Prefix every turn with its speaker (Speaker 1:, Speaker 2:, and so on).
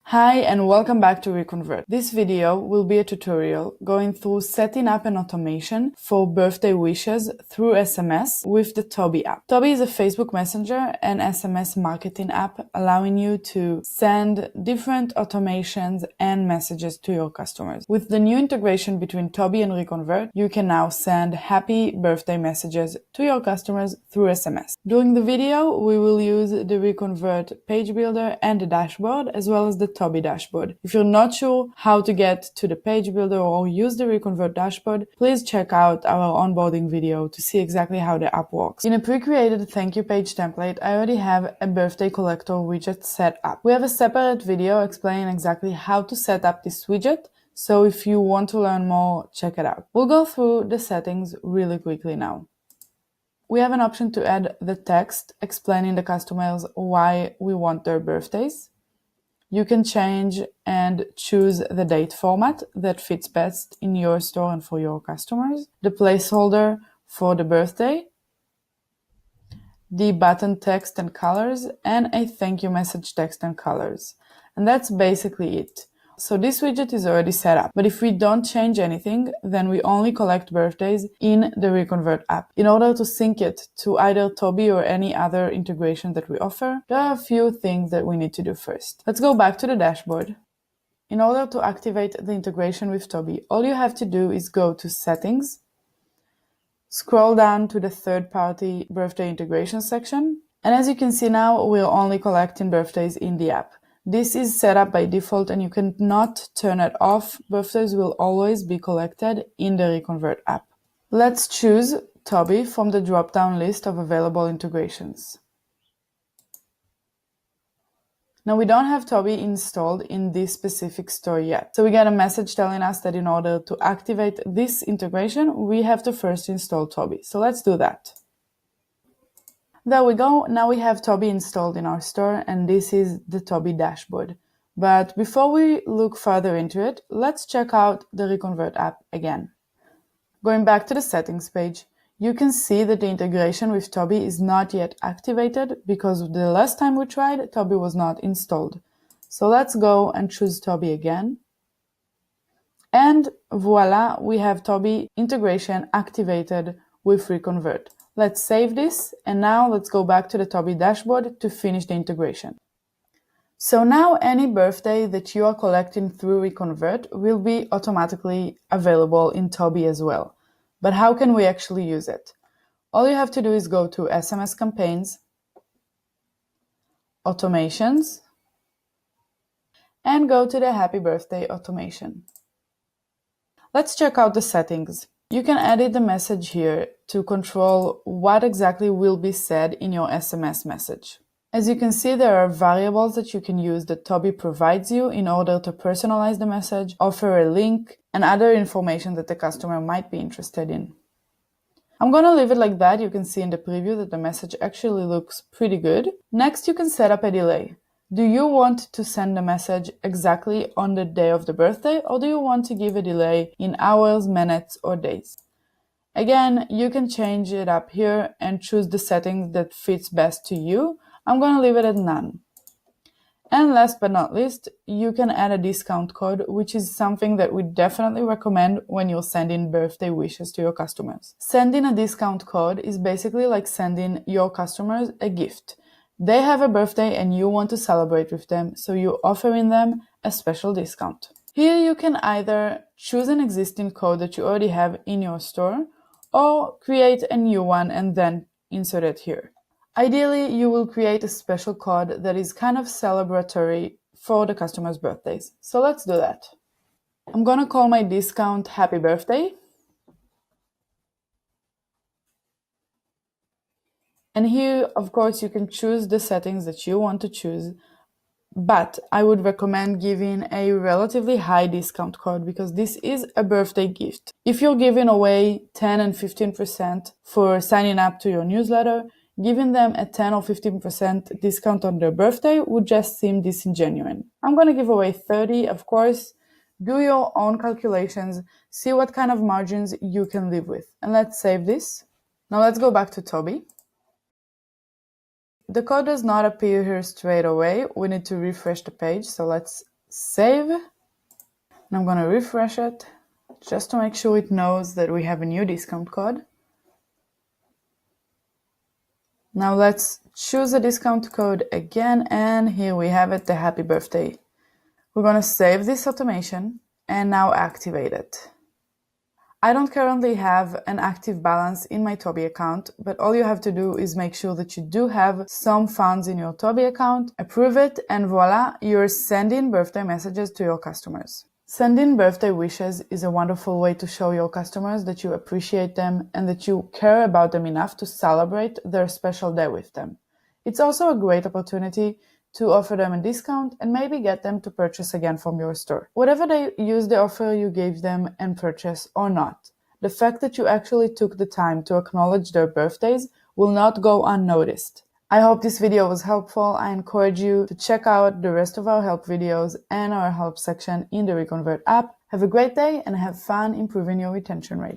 Speaker 1: Hi and welcome back to ReConvert. This video will be a tutorial going through setting up an automation for birthday wishes through SMS with the Tobi app. Tobi is a Facebook Messenger and SMS marketing app allowing you to send different automations and messages to your customers. With the new integration between Tobi and ReConvert, you can now send happy birthday messages to your customers through SMS. During the video, we will use the ReConvert page builder and the dashboard as well as the Tobi dashboard. If you're not sure how to get to the page builder or use the ReConvert dashboard, please check out our onboarding video to see exactly how the app works. In a pre-created thank you page template, I already have a birthday collector widget set up. We have a separate video explaining exactly how to set up this widget, so if you want to learn more, check it out. We'll go through the settings really quickly now. We have an option to add the text explaining the customers why we want their birthdays. You can change and choose the date format that fits best in your store and for your customers, the placeholder for the birthday, the button text and colors, and a thank you message text and colors. And that's basically it. So this widget is already set up, but if we don't change anything, then we only collect birthdays in the ReConvert app. In order to sync it to either Tobi or any other integration that we offer, there are a few things that we need to do first. Let's go back to the dashboard. In order to activate the integration with Tobi, all you have to do is go to Settings, scroll down to the third-party birthday integration section, and as you can see now, we're only collecting birthdays in the app. This is set up by default and you cannot turn it off. Birthdays will always be collected in the ReConvert app. Let's choose Tobi from the drop-down list of available integrations. Now we don't have Tobi installed in this specific store yet. So we get a message telling us that in order to activate this integration, we have to first install Tobi. So let's do that. There we go. Now we have Tobi installed in our store and this is the Tobi dashboard. But before we look further into it, let's check out the ReConvert app again. Going back to the settings page, you can see that the integration with Tobi is not yet activated because the last time we tried, Tobi was not installed. So let's go and choose Tobi again. And voila, we have Tobi integration activated with ReConvert. Let's save this, and now let's go back to the Tobi dashboard to finish the integration. So now any birthday that you are collecting through ReConvert will be automatically available in Tobi as well. But how can we actually use it? All you have to do is go to SMS campaigns, automations, and go to the happy birthday automation. Let's check out the settings. You can edit the message here to control what exactly will be said in your SMS message. As you can see, there are variables that you can use that Tobi provides you in order to personalize the message, offer a link, and other information that the customer might be interested in. I'm going to leave it like that. You can see in the preview that the message actually looks pretty good. Next, you can set up a delay. Do you want to send a message exactly on the day of the birthday, or do you want to give a delay in hours, minutes, or days? Again, you can change it up here and choose the setting that fits best to you. I'm going to leave it at none. And last but not least, you can add a discount code, which is something that we definitely recommend when you're sending birthday wishes to your customers. Sending a discount code is basically like sending your customers a gift. They have a birthday and you want to celebrate with them, so you're offering them a special discount. Here you can either choose an existing code that you already have in your store or create a new one and then insert it here. Ideally, you will create a special code that is kind of celebratory for the customer's birthdays. So let's do that. I'm going to call my discount Happy Birthday. And here, of course, you can choose the settings that you want to choose, but I would recommend giving a relatively high discount code because this is a birthday gift. If you're giving away 10 and 15% for signing up to your newsletter, giving them a 10 or 15% discount on their birthday would just seem disingenuous. I'm going to give away 30, of course. Do your own calculations, see what kind of margins you can live with. And let's save this. Now let's go back to Tobi. The code does not appear here straight away. We need to refresh the page, so let's save. And I'm going to refresh it just to make sure it knows that we have a new discount code. Now let's choose a discount code again, and here we have it, the happy birthday. We're going to save this automation and now activate it. I don't currently have an active balance in my Tobi account, but all you have to do is make sure that you do have some funds in your Tobi account, approve it, and voila, you're sending birthday messages to your customers. Sending birthday wishes is a wonderful way to show your customers that you appreciate them and that you care about them enough to celebrate their special day with them. It's also a great opportunity to offer them a discount and maybe get them to purchase again from your store. Whatever they use the offer you gave them and purchase or not, the fact that you actually took the time to acknowledge their birthdays will not go unnoticed. I hope this video was helpful. I encourage you to check out the rest of our help videos and our help section in the ReConvert app. Have a great day and have fun improving your retention rate.